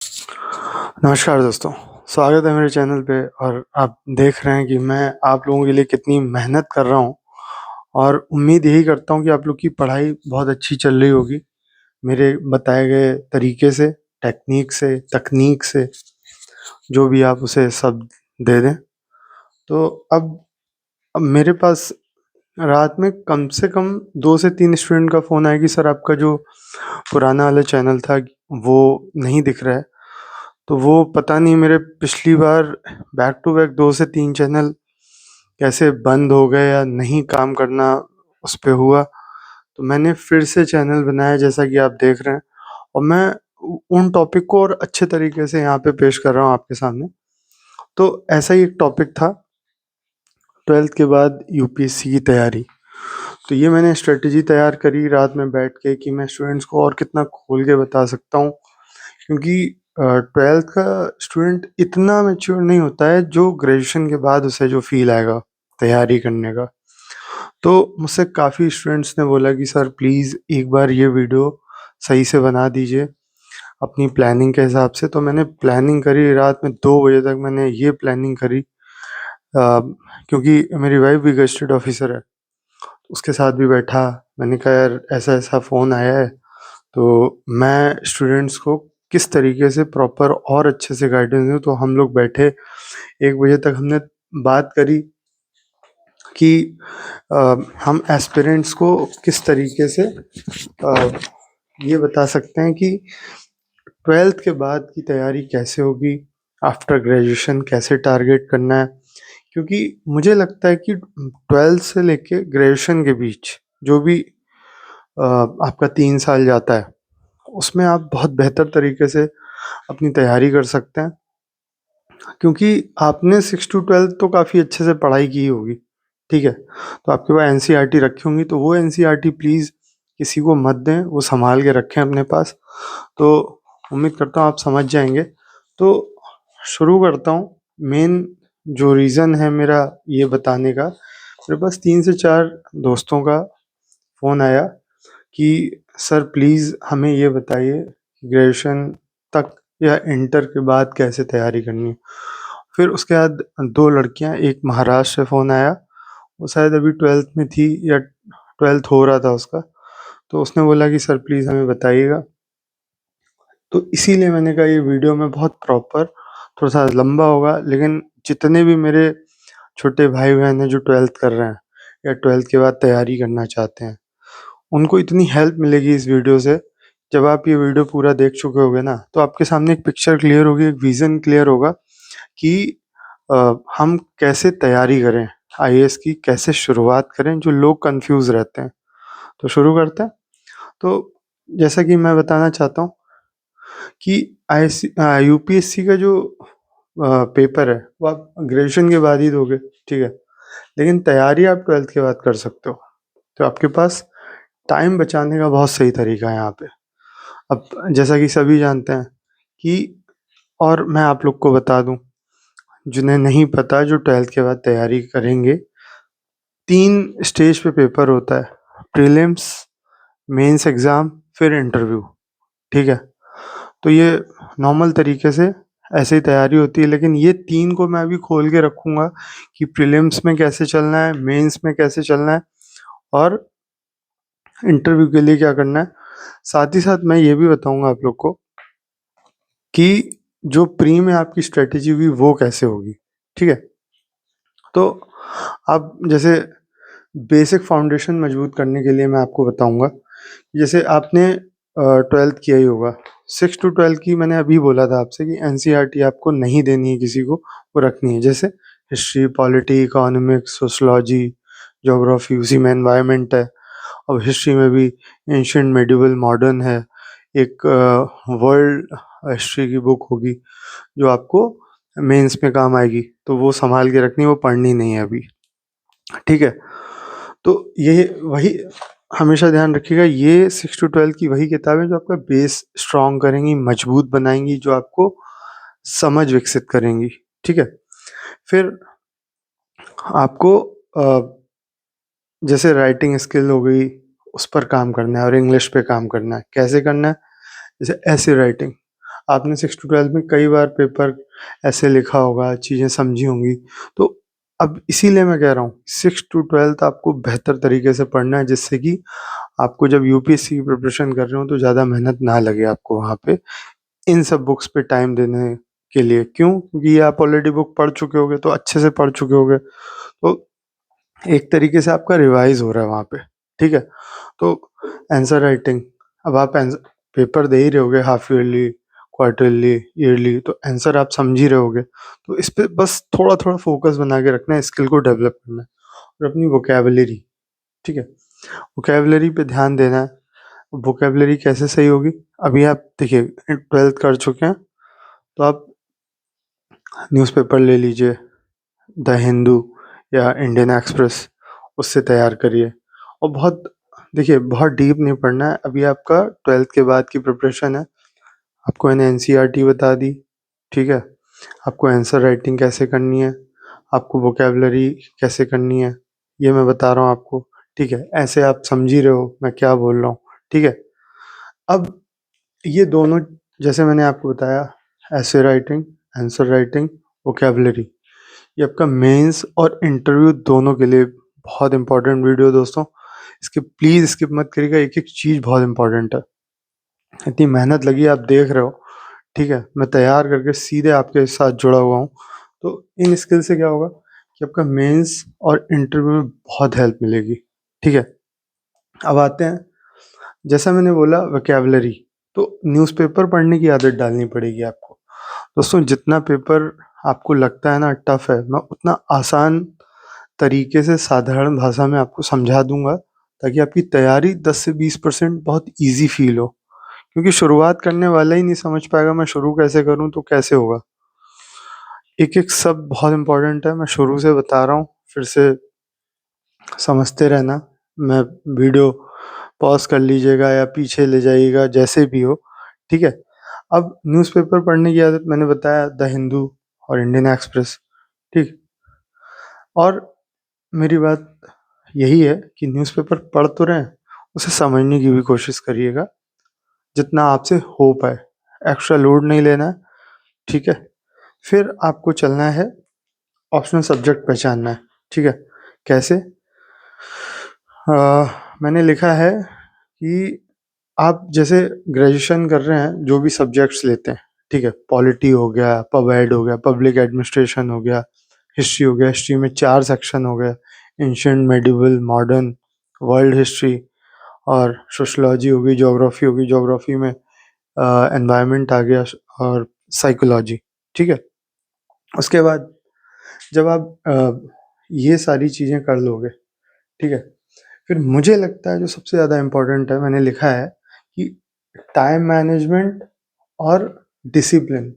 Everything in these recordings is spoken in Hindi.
नमस्कार दोस्तों, स्वागत है मेरे चैनल पे। और आप देख रहे हैं कि मैं आप लोगों के लिए कितनी मेहनत कर रहा हूँ और उम्मीद यही करता हूँ कि आप लोग की पढ़ाई बहुत अच्छी चल रही होगी, मेरे बताए गए तरीके से, टेक्नीक से, तकनीक से, जो भी आप उसे सब दे दें। तो अब मेरे पास रात में कम से कम 2 से 3 स्टूडेंट का फ़ोन आया कि सर आपका जो पुराना वाला चैनल था वो नहीं दिख रहा है। तो वो पता नहीं मेरे पिछली बार बैक टू बैक 2 से 3 चैनल कैसे बंद हो गए या नहीं काम करना उस पे हुआ। तो मैंने फिर से चैनल बनाया जैसा कि आप देख रहे हैं, और मैं उन टॉपिक को और अच्छे तरीके से यहाँ पे पेश कर रहा हूँ आपके सामने। तो ऐसा ही एक टॉपिक था, 12th के बाद यूपीएससी की तैयारी। तो ये मैंने स्ट्रेटजी तैयार करी रात में बैठ के कि मैं स्टूडेंट्स को और कितना खोल के बता सकता हूँ, क्योंकि 12th का स्टूडेंट इतना मैच्योर नहीं होता है जो ग्रेजुएशन के बाद उसे जो फील आएगा तैयारी करने का। तो मुझसे काफ़ी स्टूडेंट्स ने बोला कि सर प्लीज़ एक बार ये वीडियो सही से बना दीजिए अपनी प्लानिंग के हिसाब से। तो मैंने प्लानिंग करी, रात में 2 बजे तक मैंने ये प्लानिंग करी, क्योंकि मेरी वाइफ भी गज़टेड ऑफिसर है, उसके साथ भी बैठा। मैंने कहा यार ऐसा-ऐसा फ़ोन आया है, तो मैं स्टूडेंट्स को किस तरीके से प्रॉपर और अच्छे से गाइडेंस दूँ। तो हम लोग बैठे 1 बजे तक हमने बात करी कि हम एस्पिरेंट्स को किस तरीके से ये बता सकते हैं कि 12th के बाद की तैयारी कैसे होगी, आफ्टर ग्रेजुएशन कैसे टारगेट करना है। क्योंकि मुझे लगता है कि 12th से लेके ग्रेजुएशन के बीच जो भी आपका 3 साल जाता है, उसमें आप बहुत बेहतर तरीके से अपनी तैयारी कर सकते हैं, क्योंकि आपने 6 टू 12 तो काफ़ी अच्छे से पढ़ाई की होगी, ठीक है? तो आपके पास एनसीईआरटी रखी होंगी, तो वो एनसीईआरटी प्लीज़ किसी को मत दें, वो सँभाल के रखें अपने पास। तो उम्मीद करता हूँ आप समझ जाएँगे। तो शुरू करता हूँ। मेन जो रीज़न है मेरा ये बताने का, मेरे पास 3 से 4 दोस्तों का फ़ोन आया कि सर प्लीज़ हमें ये बताइए ग्रेजुएशन तक या इंटर के बाद कैसे तैयारी करनी है। फिर उसके बाद 2 लड़कियाँ, एक महाराष्ट्र से फ़ोन आया, वो शायद अभी 12th में थी या 12th हो रहा था उसका। तो उसने बोला कि सर प्लीज़ हमें बताइएगा। तो इसीलिए मैंने कहा ये वीडियो में बहुत प्रॉपर, थोड़ा-सा लंबा होगा, लेकिन जितने भी मेरे छोटे भाई-बहन हैं जो 12th कर रहे हैं या 12th के बाद तैयारी करना चाहते हैं, उनको इतनी हेल्प मिलेगी इस वीडियो से। जब आप ये वीडियो पूरा देख चुके होगे ना, तो आपके सामने एक पिक्चर क्लियर होगी, एक विज़न क्लियर होगा कि हम कैसे तैयारी करें, आईएएस की कैसे शुरुआत करें, जो लोग कन्फ्यूज़ रहते हैं। तो शुरू करते हैं। तो जैसा कि मैं बताना चाहता हूँ कि यूपीएससी का जो पेपर है, वो आप ग्रेजुएशन के बाद ही दोगे, ठीक है? लेकिन तैयारी आप 12th के बाद कर सकते हो। तो आपके पास टाइम बचाने का बहुत सही तरीका है यहाँ पे। अब जैसा कि सभी जानते हैं कि, और मैं आप लोग को बता दूँ, जिन्हें नहीं पता जो 12th के बाद तैयारी करेंगे, 3 स्टेज पे पेपर होता है, प्रीलिम्स, मेंस एग्ज़ाम, फिर इंटरव्यू, ठीक है? तो ये नॉर्मल तरीके से ऐसे ही तैयारी होती है, लेकिन ये 3 को मैं अभी खोल के रखूँगा कि प्रीलिम्स में कैसे चलना है, मेंस में कैसे चलना है और इंटरव्यू के लिए क्या करना है। साथ ही साथ मैं ये भी बताऊँगा आप लोग को कि जो प्री में आपकी स्ट्रैटेजी हुई वो कैसे होगी, ठीक है? तो अब जैसे बेसिक फाउंडेशन मजबूत करने के लिए मैं आपको बताऊँगा, जैसे आपने 12th किया ही होगा, 6 टू 12 की मैंने अभी बोला था आपसे कि एनसीईआरटी आपको नहीं देनी है किसी को, वो रखनी है। जैसे history, polity, economics, sociology, geography, उसी में एनवायरनमेंट है। अब हिस्ट्री में भी एंशिएंट, मेडिवल, मॉडर्न है। एक वर्ल्ड हिस्ट्री की बुक होगी जो आपको मेंस में काम आएगी, तो वो सँभाल के रखनी है, वो पढ़नी नहीं है अभी, ठीक है? तो ये वही हमेशा ध्यान रखिएगा, ये 6 टू 12 की वही किताबें जो आपका बेस स्ट्रॉन्ग करेंगी, मजबूत बनाएँगी, जो आपको समझ विकसित करेंगी, ठीक है? फिर आपको जैसे राइटिंग स्किल हो गई, उस पर काम करना है और इंग्लिश पे काम करना है। कैसे करना है? जैसे ऐसे राइटिंग, आपने 6 टू 12 में कई बार पेपर ऐसे लिखा होगा, चीज़ें समझी होंगी। तो अब इसीलिए मैं कह रहा हूँ 6 टू 12 आपको बेहतर तरीके से पढ़ना है, जिससे कि आपको जब यूपीएससी की प्रिपरेशन कर रहे हो तो ज़्यादा मेहनत ना लगे आपको वहाँ पे इन सब बुक्स पे टाइम देने के लिए। क्यों? क्योंकि ये आप ऑलरेडी बुक पढ़ चुके होगे, तो अच्छे से पढ़ चुके होगे। तो एक तरीके से आपका रिवाइज़ हो रहा है वहाँ पे, ठीक है? तो आंसर राइटिंग, अब आप आंसर पेपर दे ही रहे होगे हाफ ईयरली, क्वार्टरली, ईयरली, तो आंसर आप समझ ही रहे होगे। तो इस पे बस थोड़ा-थोड़ा फ़ोकस बना के रखना है, स्किल को डेवलप करना है और अपनी वोकैब्युलरी, ठीक है? वोकैब्युलरी पे ध्यान देना है। वोकैब्युलरी कैसे सही होगी? अभी आप देखिए 12th कर चुके हैं, तो आप न्यूज़पेपर ले लीजिए, द हिंदू या इंडियन एक्सप्रेस, उससे तैयार करिए। और बहुत देखिए बहुत डीप नहीं पढ़ना है, अभी आपका 12th के बाद की प्रिपरेशन है। आपको मैंने एनसीईआरटी बता दी, ठीक है? आपको आंसर राइटिंग कैसे करनी है, आपको वोकैब्युलरी कैसे करनी है, ये मैं बता रहा हूँ आपको, ठीक है? ऐसे आप समझ ही रहे हो मैं क्या बोल रहा हूँ, ठीक है? अब ये दोनों, जैसे मैंने आपको बताया, essay writing, answer writing, vocabulary, ये आपका मेंस और इंटरव्यू दोनों के लिए बहुत इंपॉर्टेंट वीडियो है दोस्तों। इसके प्लीज़ स्किप मत करिएगा, एक-एक चीज़ बहुत इंपॉर्टेंट है। इतनी मेहनत लगी है, आप देख रहे हो, ठीक है? मैं तैयार करके सीधे आपके साथ जुड़ा हुआ हूँ। तो इन स्किल से क्या होगा कि आपका मेंस और इंटरव्यू में बहुत हेल्प मिलेगी, ठीक है? अब आते हैं, जैसा मैंने बोला वोकैब्युलरी, तो न्यूज़पेपर पढ़ने की आदत डालनी पड़ेगी आपको। दोस्तों जितना पेपर आपको लगता है ना टफ है, मैं उतना आसान तरीके से साधारण भाषा में आपको समझा दूँगा, ताकि आपकी तैयारी 10 से 20% बहुत ईज़ी फ़ील हो। क्योंकि शुरुआत करने वाला ही नहीं समझ पाएगा मैं शुरू कैसे करूँ, तो कैसे होगा? एक-एक शब्द बहुत इम्पोर्टेंट है, मैं शुरू से बता रहा हूँ, फिर से समझते रहना। मैं वीडियो पॉज़ कर लीजिएगा या पीछे ले जाइएगा, जैसे भी हो, ठीक है? अब न्यूज़पेपर पढ़ने की आदत मैंने बताया, द हिंदू और इंडियन एक्सप्रेस, ठीक? और मेरी बात यही है कि न्यूज़पेपर पढ़ तो रहे हैं, उसे समझने की भी कोशिश करिएगा, जितना आपसे हो पाए। एक्स्ट्रा लोड नहीं लेना है, ठीक है? फिर आपको चलना है, ऑप्शनल सब्जेक्ट पहचानना है, ठीक है? कैसे? मैंने लिखा है कि आप जैसे ग्रेजुएशन कर रहे हैं, जो भी सब्जेक्ट्स लेते हैं, ठीक है? पॉलिटी हो गया, पब एड हो गया, पब्लिक एडमिनिस्ट्रेशन हो गया, हिस्ट्री हो गया, हिस्ट्री में 4 सेक्शन हो गए, ancient, medieval, modern, world history, और सोशियोलॉजी हो गई, ज्योग्राफी हो गई, ज्योग्राफी में एनवायरनमेंट आ गया, और साइकोलॉजी, ठीक है? उसके बाद जब आप ये सारी चीज़ें कर लोगे, ठीक है? फिर मुझे लगता है जो सबसे ज़्यादा इम्पोर्टेंट है, मैंने लिखा है कि टाइम मैनेजमेंट और डिसिप्लिन।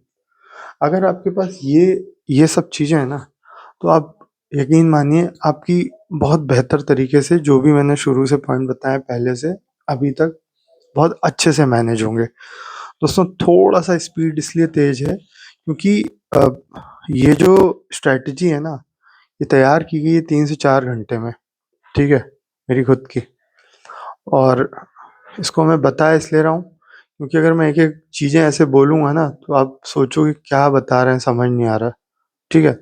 अगर आपके पास ये सब चीज़ें हैं ना, तो आप यकीन मानिए आपकी बहुत बेहतर तरीके से जो भी मैंने शुरू से पॉइंट बताए पहले से अभी तक बहुत अच्छे से मैनेज होंगे। दोस्तों थोड़ा-सा स्पीड इसलिए तेज़ है क्योंकि अ, ये जो स्ट्रैटेजी है ना, ये तैयार की गई है 3 से 4 घंटे में, ठीक है? मेरी खुद की। और इसको मैं बता इसलिए रहा हूँ क्योंकि अगर मैं एक-एक चीज़ें ऐसे बोलूँगा ना, तो आप सोचोगे क्या बता रहे हैं, समझ नहीं आ रहा, ठीक है?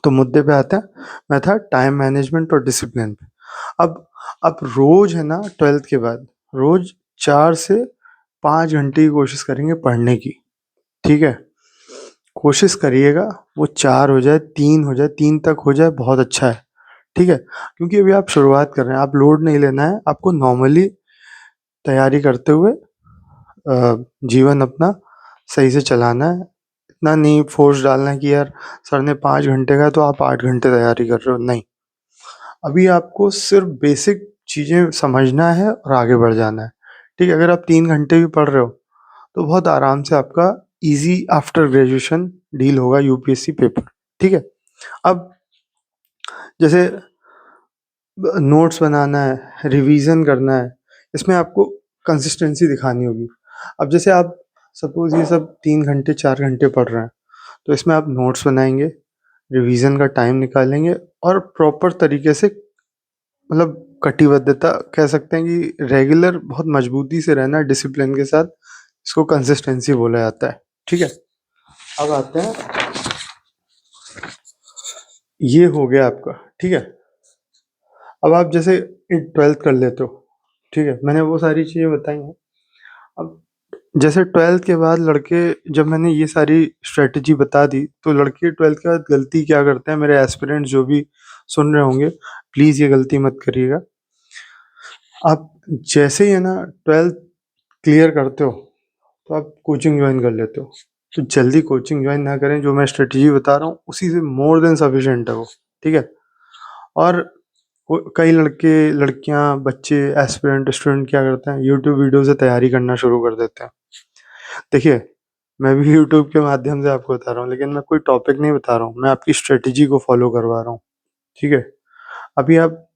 तो मुद्दे पे आते हैं, मैं था टाइम मैनेजमेंट और डिसिप्लिन पे। अब आप रोज़ है ना 12th के बाद, रोज़ 4 से 5 घंटे की कोशिश करेंगे पढ़ने की, ठीक है? कोशिश करिएगा वो 4 हो जाए, 3 हो जाए, 3 तक हो जाए बहुत अच्छा है, ठीक है? क्योंकि अभी आप शुरुआत कर रहे हैं, आप लोड नहीं लेना है, आपको नॉर्मली तैयारी करते हुए जीवन अपना सही से चलाना है। इतना नहीं फ़ोर्स डालना है कि यार सर ने 5 घंटे का है तो आप 8 घंटे तैयारी कर रहे हो, नहीं। अभी आपको सिर्फ़ बेसिक चीज़ें समझना है और आगे बढ़ जाना है, ठीक है? अगर आप 3 घंटे भी पढ़ रहे हो, तो बहुत आराम से आपका ईज़ी आफ्टर ग्रेजुएशन डील होगा यूपीएससी पेपर, ठीक है? अब जैसे नोट्स बनाना है, रिवीज़न करना है, इसमें आपको कंसिस्टेंसी दिखानी होगी। अब जैसे आप सपोज़ ये सब 3 घंटे 4 घंटे पढ़ रहे हैं, तो इसमें आप नोट्स बनाएँगे, रिवीज़न का टाइम निकालेंगे और प्रॉपर तरीके से, मतलब कटिबद्धता कह सकते हैं कि रेगुलर बहुत मजबूती से रहना है डिसिप्लिन के साथ, इसको कंसिस्टेंसी बोला जाता है। ठीक है, अब आते हैं, ये हो गया आपका। ठीक है, अब आप जैसे 12th कर लेते हो, ठीक है, मैंने वो सारी चीज़ें बताई हैं। अब जैसे 12th के बाद लड़के, जब मैंने ये सारी स्ट्रेटजी बता दी, तो लड़के 12th के बाद गलती क्या करते हैं, मेरे एस्पिरेंट्स जो भी सुन रहे होंगे, प्लीज़ ये गलती मत करिएगा। आप जैसे ही है ना 12th क्लियर करते हो, तो आप कोचिंग ज्वाइन कर लेते हो। तो जल्दी कोचिंग ज्वाइन ना करें, जो मैं स्ट्रेटजी बता रहा हूँ उसी से मोर देन सफिशिएंट है वो। ठीक है, और कई लड़के, लड़कियां, बच्चे, एस्पिरेंट स्टूडेंट क्या करते हैं, यूट्यूब वीडियो से तैयारी करना शुरू कर देते हैं। देखिए, मैं भी यूट्यूब के माध्यम से आपको बता रहा हूँ, लेकिन मैं कोई टॉपिक नहीं बता रहा हूँ, मैं आपकी स्ट्रेटजी को फॉलो करवा रहा हूँ। ठीक है, अभी आप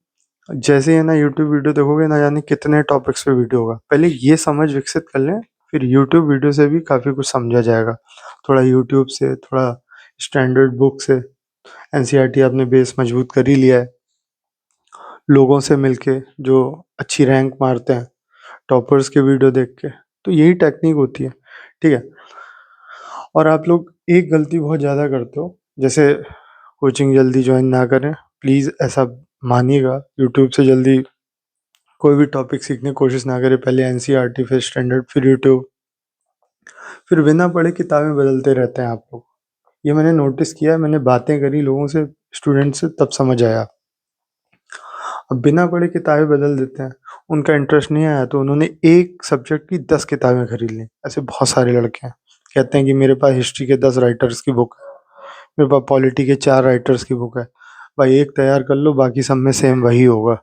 जैसे है ना यूट्यूब वीडियो देखोगे, ना जाने कितने टॉपिक्स पे वीडियो होगा। पहले ये समझ विकसित कर लें, फिर यूट्यूब वीडियो से भी काफ़ी कुछ समझा जाएगा। थोड़ा यूट्यूब से, थोड़ा स्टैंडर्ड बुक से, एनसीईआरटी आपने बेस मजबूत कर ही लिया है, लोगों से मिलके जो अच्छी रैंक मारते हैं, टॉपर्स के वीडियो देख के, तो यही टेक्निक होती है। ठीक है, और आप लोग एक गलती बहुत ज़्यादा करते हो, जैसे कोचिंग जल्दी ज्वाइन ना करें, प्लीज़ ऐसा मानिएगा। यूट्यूब से जल्दी कोई भी टॉपिक सीखने की कोशिश ना करें, पहले एनसीईआरटी, फिर स्टैंडर्ड, फिर यूट्यूब, फिर बिना पढ़े किताबें बदलते रहते हैं आप लोग। ये मैंने नोटिस किया है, मैंने बातें करी लोगों से, स्टूडेंट से, तब समझ आया। अब बिना पढ़े किताबें बदल देते हैं, उनका इंटरेस्ट नहीं आया तो उन्होंने एक सब्जेक्ट की 10 किताबें खरीद ली। ऐसे बहुत सारे लड़के हैं, कहते हैं कि मेरे पास हिस्ट्री के 10 राइटर्स की बुक है, मेरे पास पॉलिटी के 4 राइटर्स की बुक है। भाई एक तैयार कर लो, बाकी सब में सेम वही होगा।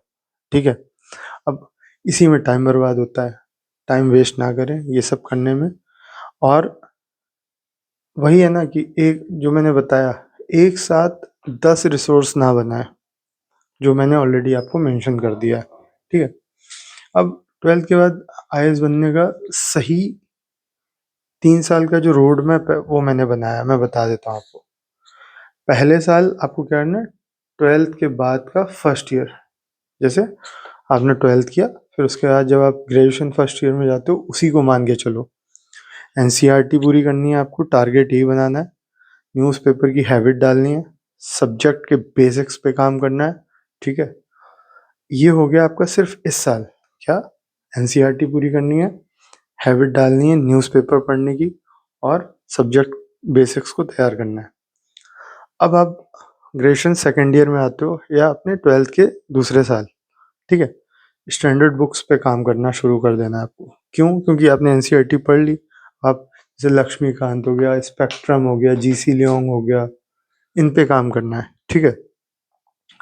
ठीक है, अब इसी में टाइम बर्बाद होता है। टाइम वेस्ट ना करें ये सब करने में। और वही है ना कि एक जो मैंने बताया, एक साथ 10 रिसोर्स ना बनाएं, जो मैंने ऑलरेडी आपको मेंशन कर दिया है। ठीक है, अब 12th के बाद आईएएस बनने का सही 3 साल का जो रोड मैप है वो मैंने बनाया, मैं बता देता हूँ आपको। पहले साल आपको क्या करना है, 12th के बाद का फर्स्ट ईयर, जैसे आपने 12th किया, फिर उसके बाद जब आप ग्रेजुएशन फर्स्ट ईयर में जाते हो, उसी को मान के चलो। एनसीईआरटी पूरी करनी है आपको, टारगेट यही बनाना है, न्यूज़पेपर की हैबिट डालनी है, सब्जेक्ट के बेसिक्स पे काम करना है। ठीक है, ये हो गया आपका सिर्फ इस साल। क्या, एनसीईआरटी पूरी करनी है, हैबिट डालनी है न्यूज़पेपर पढ़ने की, और सब्जेक्ट बेसिक्स को तैयार करना है। अब आप ग्रेजुएशन सेकेंड ईयर में आते हो, या अपने 12th के दूसरे साल। ठीक है, स्टैंडर्ड बुक्स पे काम करना शुरू कर देना है आपको। क्यों? क्योंकि आपने एनसीईआरटी पढ़ ली। आप जैसे लक्ष्मीकांत हो गया, स्पेक्ट्रम हो गया, जीसी लियोंग हो गया, इन पे काम करना है। ठीक है,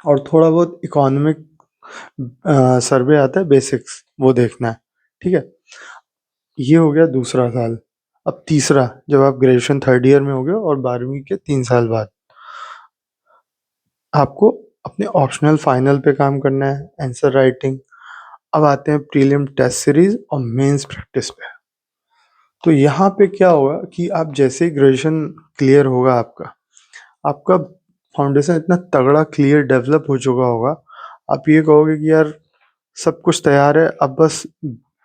और थोड़ा बहुत इकोनॉमिक सर्वे आता है, बेसिक्स, वो देखना है। ठीक है, ये हो गया दूसरा साल। अब तीसरा, जब आप ग्रेजुएशन थर्ड ईयर में हो गए और 12वीं के 3 साल बाद आपको अपने ऑप्शनल फाइनल पे काम करना है, आंसर राइटिंग। अब आते हैं प्रीलिम टेस्ट सीरीज और मेंस प्रैक्टिस पे। तो यहाँ पे क्या होगा कि आप जैसे ही ग्रेजुएशन क्लियर होगा आपका, आपका फाउंडेशन इतना तगड़ा क्लियर डेवलप हो चुका होगा, आप ये कहोगे कि यार सब कुछ तैयार है, अब बस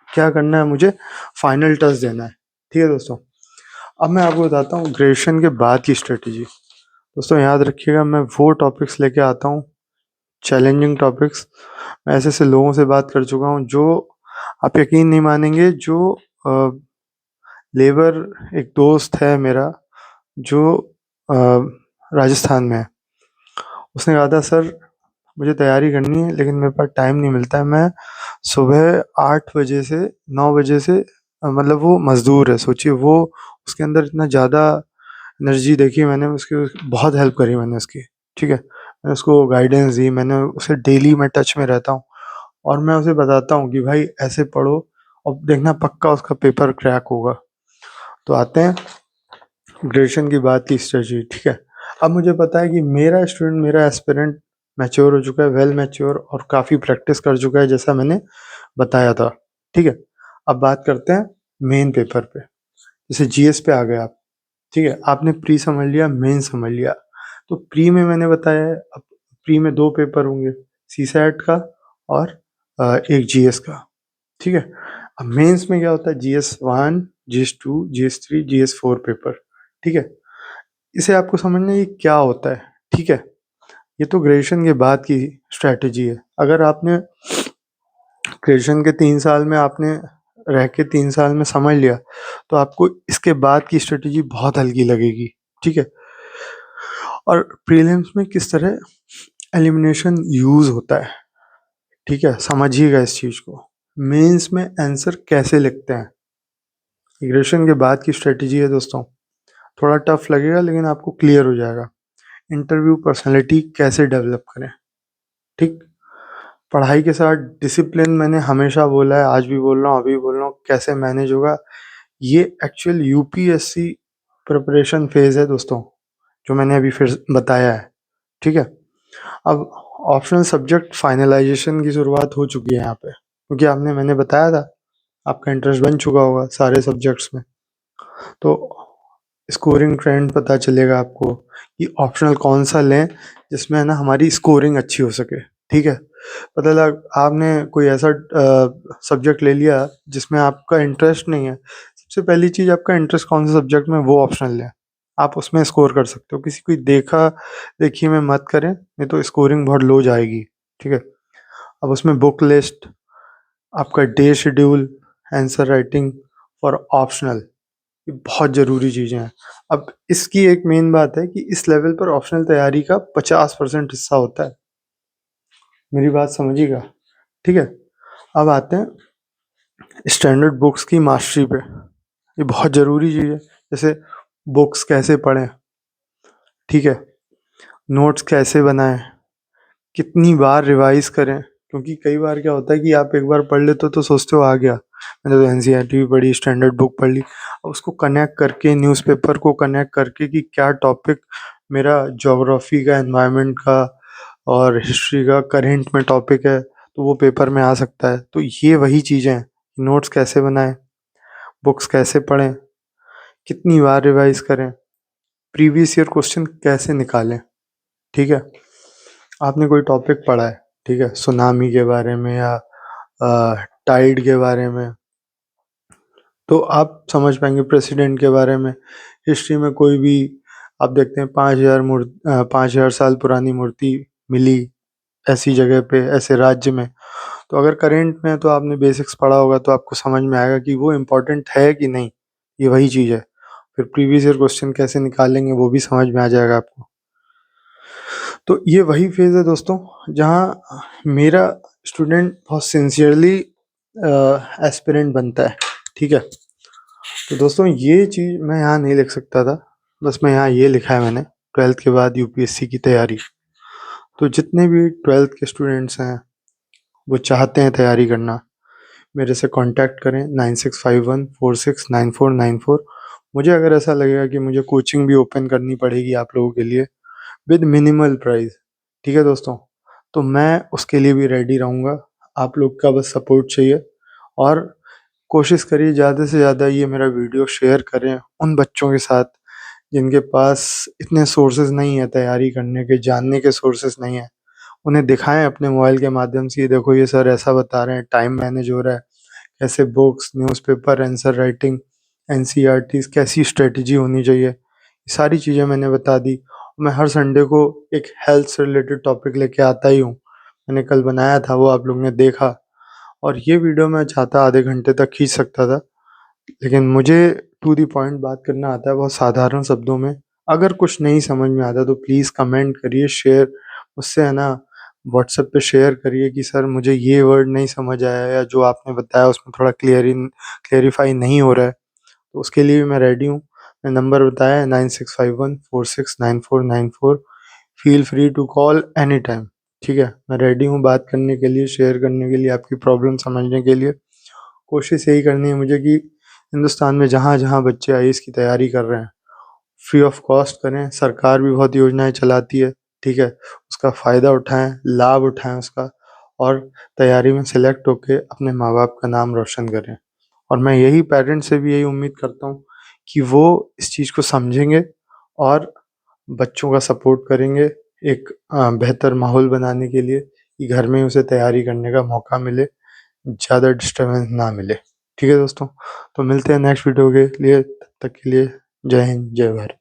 क्या करना है, मुझे फाइनल टच देना है। ठीक है दोस्तों, अब मैं आपको बताता हूँ ग्रेजुएशन के बाद की स्ट्रेटजी। दोस्तों याद रखिएगा, मैं वो टॉपिक्स लेके आता हूँ, चैलेंजिंग टॉपिक्स। मैं ऐसे ऐसे लोगों से बात कर चुका हूँ जो, आप यकीन नहीं मानेंगे, जो लेबर, एक दोस्त है मेरा जो अ, राजस्थान में है। उसने कहा था सर मुझे तैयारी करनी है, लेकिन मेरे पास टाइम नहीं मिलता है। मैं सुबह 8 बजे से 9 बजे से, मतलब वो मजदूर है, सोचिए, वो उसके अंदर इतना ज़्यादा एनर्जी देखी मैंने, उसकी बहुत हेल्प करी मैंने उसकी। ठीक है, मैंने उसको गाइडेंस दी, मैंने उसे डेली मैं टच में रहता हूँ, और मैं उसे बताता हूँ कि भाई ऐसे पढ़ो, और देखना पक्का उसका पेपर क्रैक होगा। तो आते हैं ग्रेजुएशन की बात की स्ट्रेटजी। ठीक है, अब मुझे पता है कि मेरा स्टूडेंट, मेरा एस्पिरेंट मैच्योर हो चुका है, वेल मैच्योर, और काफ़ी प्रैक्टिस कर चुका है, जैसा मैंने बताया था। ठीक है, अब बात करते हैं मेन पेपर पे। जैसे जीएस पे आ गए आप, ठीक है, आपने प्री समझ लिया, मेन समझ लिया। तो प्री में मैंने बताया है, अब प्री में 2 पेपर होंगे, सीसैट का और एक जीएस का। ठीक है, अब मेंस में क्या होता है, GS 1, GS2, GS3, GS4 paper, ठीक है। इसे आपको समझना है ये क्या होता है, ठीक है। ये तो ग्रेजुएशन के बाद की स्ट्रैटेजी है। अगर आपने ग्रेजुएशन के 3 साल में आपने रह के 3 साल में समझ लिया, तो आपको इसके बाद की स्ट्रेटेजी बहुत हल्की लगेगी, ठीक है। और प्रीलिम्स में किस तरह एलिमिनेशन यूज होता है, ठीक है, समझिएगा इस चीज को। मेंस में आंसर कैसे लिखते हैं, ग्रेजुएशन के बाद की स्ट्रेटेजी है दोस्तों। थोड़ा टफ लगेगा लेकिन आपको क्लियर हो जाएगा। इंटरव्यू पर्सनैलिटी कैसे डेवलप करें, ठीक। पढ़ाई के साथ डिसिप्लिन मैंने हमेशा बोला है, आज भी बोल रहा हूँ, अभी बोल रहा हूँ, कैसे मैनेज होगा। ये एक्चुअल यूपीएससी प्रिपरेशन फेज है दोस्तों, जो मैंने अभी फिर बताया है, ठीक है। अब ऑप्शनल सब्जेक्ट फाइनलाइजेशन की शुरुआत हो चुकी है यहाँ पे, क्योंकि आपने मैंने बताया था आपका इंटरेस्ट बन चुका होगा सारे सब्जेक्ट्स में। तो स्कोरिंग ट्रेंड पता चलेगा आपको कि ऑप्शनल कौन सा लें जिसमें ना हमारी स्कोरिंग अच्छी हो सके, ठीक है। पता लग आपने कोई ऐसा सब्जेक्ट ले लिया जिसमें आपका इंटरेस्ट नहीं है, सबसे पहली चीज़ आपका इंटरेस्ट कौन से सब्जेक्ट में, वो ऑप्शनल लें। आप उसमें स्कोर कर सकते हो, किसी कोई देखा देखी में मत करें, नहीं तो स्कोरिंग बहुत लो जाएगी, ठीक है। अब उसमें बुक लिस्ट, आपका day schedule, answer writing for optional, ये बहुत ज़रूरी चीज़ें हैं। अब इसकी एक मेन बात है कि इस लेवल पर ऑप्शनल तैयारी का 50% हिस्सा होता है, मेरी बात समझिएगा, ठीक है। अब आते हैं स्टैंडर्ड बुक्स की मास्टरी पे, ये बहुत ज़रूरी चीज़ है। जैसे बुक्स कैसे पढ़ें, ठीक है, नोट्स कैसे बनाएं, कितनी बार रिवाइज करें, क्योंकि कई बार क्या होता है कि आप एक बार पढ़ लेते हो तो सोचते हो आ गया, मैंने तो एनसीईआरटी भी पढ़ी, स्टैंडर्ड बुक पढ़ ली। अब उसको कनेक्ट करके, न्यूज़पेपर को कनेक्ट करके कि क्या टॉपिक मेरा ज्योग्राफी का, एनवायरनमेंट का और हिस्ट्री का करेंट में टॉपिक है, तो वो पेपर में आ सकता है। तो ये वही चीज़ें हैं, नोट्स कैसे बनाएं, बुक्स कैसे पढ़ें, कितनी बार रिवाइज करें, प्रीवियस ईयर क्वेश्चन कैसे निकालें, ठीक है। आपने कोई टॉपिक पढ़ा है, ठीक है, सुनामी के बारे में या टाइड के बारे में, तो आप समझ पाएंगे प्रेसिडेंट के बारे में। हिस्ट्री में कोई भी आप देखते हैं 5,000 साल पुरानी मूर्ति मिली ऐसी जगह पे, ऐसे राज्य में, तो अगर करेंट में है तो आपने बेसिक्स पढ़ा होगा, तो आपको समझ में आएगा कि वो इम्पोर्टेंट है कि नहीं, ये वही चीज़ है। फिर प्रीवियस ईयर क्वेश्चन कैसे निकालेंगे वो भी समझ में आ जाएगा आपको। तो ये वही फेज़ है दोस्तों जहाँ मेरा स्टूडेंट बहुत सिंसियरली एस्पिरेंट बनता है, ठीक है। तो दोस्तों ये चीज़ मैं यहाँ नहीं लिख सकता था, बस मैं यहाँ ये लिखा है मैंने, 12th के बाद यूपीएससी की तैयारी। तो जितने भी 12th के स्टूडेंट्स हैं वो चाहते हैं तैयारी करना, मेरे से कांटेक्ट करें 9651469494। मुझे अगर ऐसा लगेगा कि मुझे कोचिंग भी ओपन करनी पड़ेगी आप लोगों के लिए विद मिनिमल प्राइस, ठीक है दोस्तों, तो मैं उसके लिए भी रेडी रहूँगा। आप लोग का बस सपोर्ट चाहिए, और कोशिश करिए ज़्यादा से ज़्यादा ये मेरा वीडियो शेयर करें उन बच्चों के साथ जिनके पास इतने सोर्सेज नहीं है तैयारी करने के, जानने के सोर्सेज नहीं है। उन्हें दिखाएं अपने मोबाइल के माध्यम से, ये देखो ये सर ऐसा बता रहे हैं, टाइम मैनेज हो रहा है, कैसे books, newspaper, answer writing, NCERTs, कैसी स्ट्रेटजी होनी चाहिए, ये सारी चीज़ें मैंने बता दी। मैं हर संडे को एक हेल्थ से रिलेटेड टॉपिक लेके आता ही हूँ। मैंने कल बनाया था, वो आप लोग ने देखा, और ये वीडियो मैं चाहता आधे घंटे तक खींच सकता था, लेकिन मुझे टू द पॉइंट बात करना आता है, बहुत साधारण शब्दों में। अगर कुछ नहीं समझ में आता तो प्लीज़ कमेंट करिए, शेयर मुझसे है ना, व्हाट्सएप पे शेयर करिए कि सर मुझे ये वर्ड नहीं समझ आया, या जो आपने बताया उसमें थोड़ा क्लियरिफाई नहीं हो रहा है, तो उसके लिए भी मैं रेडी हूँ। मैं नंबर बताया है 9651469494, feel free to call any time, ठीक है। मैं रेडी हूँ बात करने के लिए, शेयर करने के लिए, आपकी प्रॉब्लम समझने के लिए। कोशिश यही करनी है मुझे कि हिंदुस्तान में जहाँ जहाँ बच्चे आईएएस की तैयारी कर रहे हैं फ्री ऑफ कॉस्ट करें। सरकार भी बहुत योजनाएं चलाती है, ठीक है, उसका फ़ायदा उठाएं, लाभ उठाएं उसका, और तैयारी में सेलेक्ट होके अपने माँ बाप का नाम रोशन करें। और मैं यही पेरेंट्स से भी यही उम्मीद करता हूँ कि वो इस चीज़ को समझेंगे और बच्चों का सपोर्ट करेंगे, एक बेहतर माहौल बनाने के लिए कि घर में उसे तैयारी करने का मौका मिले, ज़्यादा डिस्टर्बेंस ना मिले। ठीक है दोस्तों, तो मिलते हैं नेक्स्ट वीडियो के लिए, तब तक के लिए जय हिंद, जय भारत।